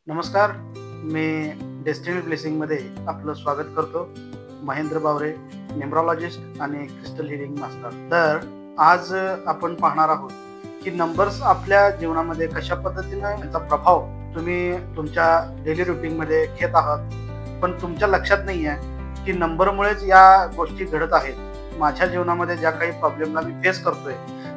नमस्कार. मी डेस्टिनी ब्लेसिंगमध्ये आपलं स्वागत करतो. महेंद्र बावरे, न्यूमरोलॉजिस्ट आणि क्रिस्टल हीलिंग मास्टर. तर आज आपण पाहणार आहोत की नंबर्स आपल्या जीवनामध्ये कशा पद्धतीने याचा प्रभाव तुम्ही तुमच्या डेली रुटीनमध्ये घेत आहात, पण तुमच्या लक्षात नाही आहे की नंबरमुळेच या गोष्टी घडत आहेत. माझ्या जीवनामध्ये ज्या काही प्रॉब्लेमला मी फेस करतोय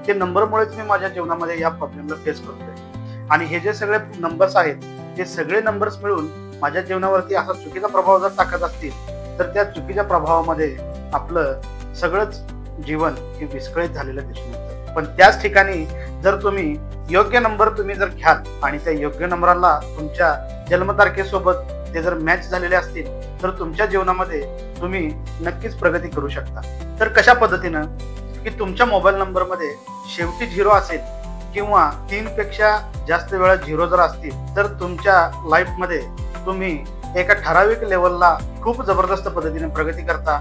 ते नंबरमुळेच मी माझ्या जीवनामध्ये या प्रॉब्लेमला फेस करतोय. आणि हे जे सगळे नंबर्स आहेत ते सगळे नंबर्स मिळून माझ्या जीवनावरती असा चुकीचा प्रभाव जर टाकत असतील तर त्या चुकीच्या प्रभावामध्ये आपलं सगळंच जीवन हे विस्कळीत झालेलं दिसून येतं. पण त्याच ठिकाणी जर तुम्ही योग्य नंबर तुम्ही जर घ्याल आणि त्या योग्य नंबराला तुमच्या जन्मतारखेसोबत ते जर मॅच झालेले असतील तर तुमच्या जीवनामध्ये तुम्ही नक्कीच प्रगती करू शकता. तर कशा पद्धतीनं की तुमच्या मोबाईल नंबरमध्ये शेवटी 0 असेल किंवा 3 पेक्षा जास्त वेळा 0 जर असतील तर तुमच्या लाईफमध्ये तुम्ही एका ठराविक लेवलला खूप जबरदस्त पद्धतीने प्रगती करता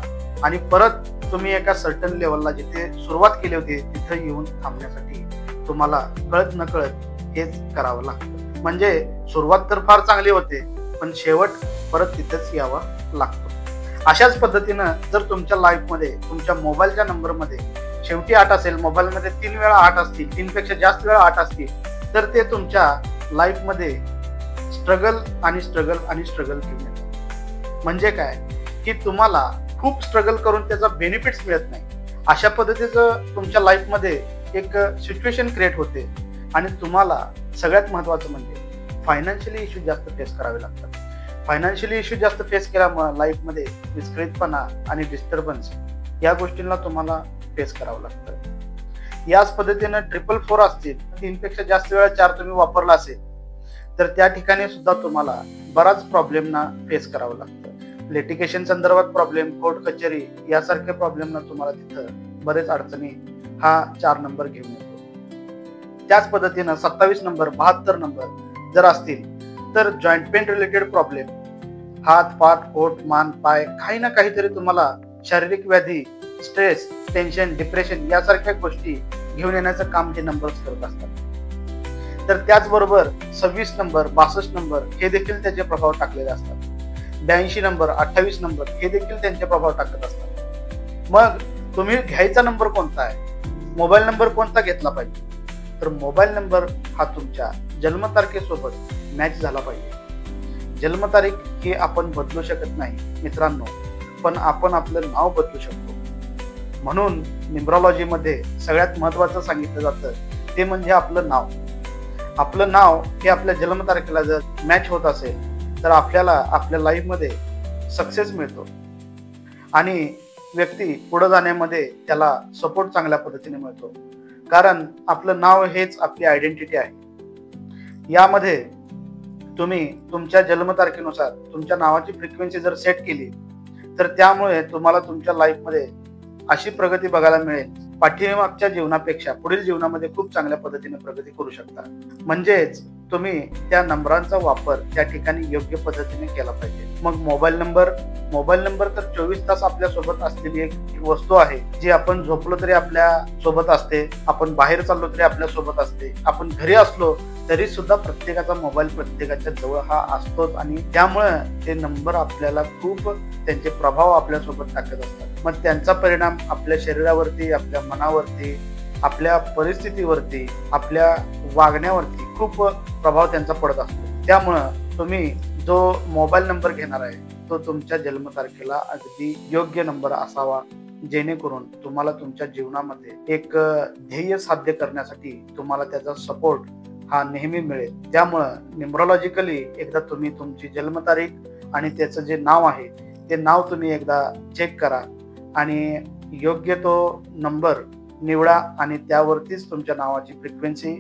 आणि परत तुम्ही एका सर्टन लेवलला जिथे सुरुवात केली होती तिथे येऊन थांबण्यासाठी तुम्हाला कळत न कळत हेच करावं लागतं. म्हणजे सुरुवात तर फार चांगली होते पण शेवट परत तिथेच यावा लागतो. अशाच पद्धतीनं जर तुमच्या लाईफमध्ये तुमच्या मोबाईलच्या नंबरमध्ये शेवटी 8 असेल, मोबाईलमध्ये 3 वेळा 8 असतील, 3 पेक्षा जास्त वेळा 8 असतील तर ते तुमच्या लाईफमध्ये स्ट्रगल घेऊन येतं. म्हणजे काय की तुम्हाला खूप स्ट्रगल करून त्याचा बेनिफिट्स मिळत नाही. अशा पद्धतीचं तुमच्या लाईफमध्ये एक सिच्युएशन क्रिएट होते आणि तुम्हाला सगळ्यात महत्त्वाचं म्हणजे फायनान्शियली इश्यू जास्त फेस करावे लागतात. फायनान्शियली इश्यू जास्त फेस केल्यामुळे लाईफमध्ये विस्कळीतपणा आणि डिस्टर्बन्स या गोष्टींना तुम्हाला फेस करावं लागतं. याच पद्धतीनं 444 असतील, 3 पेक्षा जास्त वेळा 4 तुम्ही वापरला असेल तर त्या ठिकाणी सुद्धा तुम्हाला बराच प्रॉब्लेमना फेस करावं लागतं. लिटिगेशन संदर्भात प्रॉब्लेम, कोर्ट कचेरी यासारख्या प्रॉब्लेमना तुम्हाला तिथं बरेच अडचणी हा 4 नंबर घेऊन येतो. त्याच पद्धतीनं 27 नंबर, 72 नंबर जर असतील तर जॉईंट पेन रिलेटेड प्रॉब्लेम, हात, पाठ, पोट, मान, पाय काही ना काहीतरी तुम्हाला शारीरिक व्याधी, स्ट्रेस, टेन्शन, डिप्रेशन यासारख्या गोष्टी घेऊन येण्याचं काम हे नंबर्स करत असतात. तर त्याचबरोबर 26 नंबर, 62 नंबर हे देखील त्याचे प्रभाव टाकलेले असतात. 82 नंबर, 28 नंबर हे देखील त्यांचे प्रभाव टाकत असतात. मग तुम्ही घ्यायचा नंबर कोणता आहे, मोबाईल नंबर कोणता घेतला पाहिजे? तर मोबाईल नंबर हा तुमच्या जन्मतारखेसोबत मॅच झाला पाहिजे. जन्मतारीख ही आपण बदलू शकत नाही मित्रांनो, पण आपण आपलं नाव बदलू शकतो. म्हणून न्यूमरोलॉजीमध्ये सगळ्यात महत्त्वाचं सांगितलं जातं ते म्हणजे आपलं नाव. आपलं नाव हे आपल्या जन्मतारखेला जर मॅच होत असेल तर आपल्याला आपल्या लाईफमध्ये सक्सेस मिळतो आणि व्यक्ती पुढे जाण्यामध्ये त्याला सपोर्ट चांगल्या पद्धतीने मिळतो. कारण आपलं नाव हेच आपली आयडेंटिटी आहे. यामध्ये तुम्ही तुमच्या जन्मतारखेनुसार तुमच्या नावाची फ्रिक्वेन्सी जर सेट केली तर त्यामुळे तुम्हाला तुमच्या लाईफमध्ये अशी प्रगती बघायला मिळेल, पाठीमागच्या जीवनापेक्षा पुढील जीवनामध्ये खूप चांगल्या पद्धतीने प्रगती करू शकता. म्हणजेच तुम्ही त्या नंबरांचा वापर त्या ठिकाणी योग्य पद्धतीने केला पाहिजे. मग मोबाईल नंबर तर 24 तास आपल्या सोबत असलेली एक वस्तू आहे जी आपण झोपलो तरी आपल्या सोबत असते, आपण बाहेर चाललो तरी आपल्या सोबत असते, आपण घरी असलो तरी सुद्धा प्रत्येकाचा मोबाईल प्रत्येकाच्या जवळ हा असतोच आणि त्यामुळे ते नंबर आपल्याला खूप त्यांचे प्रभाव आपल्या सोबत टाकत असतात. मग त्यांचा परिणाम आपल्या शरीरावरती, आपल्या मनावरती, आपल्या परिस्थितीवरती, आपल्या वागण्यावरती खूप प्रभाव त्यांचा पडत असतो. त्यामुळं तुम्ही जो मोबाईल नंबर घेणार आहे तो तुमच्या जन्मतारखेला अगदी योग्य नंबर असावा, जेणेकरून तुम्हाला तुमच्या जीवनामध्ये एक ध्येय साध्य करण्यासाठी तुम्हाला त्याचा सपोर्ट हा नेहमी मिळेल. त्यामुळं न्यूमरोलॉजिकली एकदा तुम्ही तुमची जन्मतारीख आणि त्याचं जे नाव आहे ते नाव तुम्ही एकदा चेक करा आणि योग्य तो नंबर निवडा आणि त्यावरतीच तुमच्या नावाची फ्रिक्वेन्सी,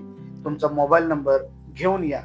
तुमचा मोबाईल नंबर घेऊन या.